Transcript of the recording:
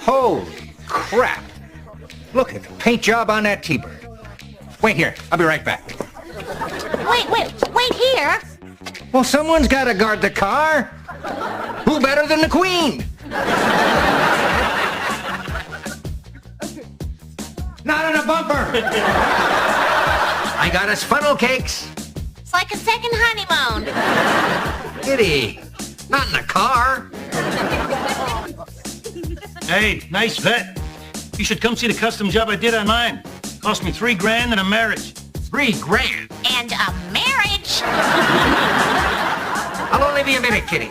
Holy crap. Look at the paint job on that T-Bird. Wait here. I'll be right back. Wait here. Well, someone's got to guard the car. Who better than the Queen? Not on a bumper. I got us funnel cakes. It's like a second honeymoon. Kitty, not in a car. Hey, nice vet. You should come see the custom job I did on mine. Cost me $3 grand and a marriage. $3 grand. And a marriage. I'll only be a minute, Kitty.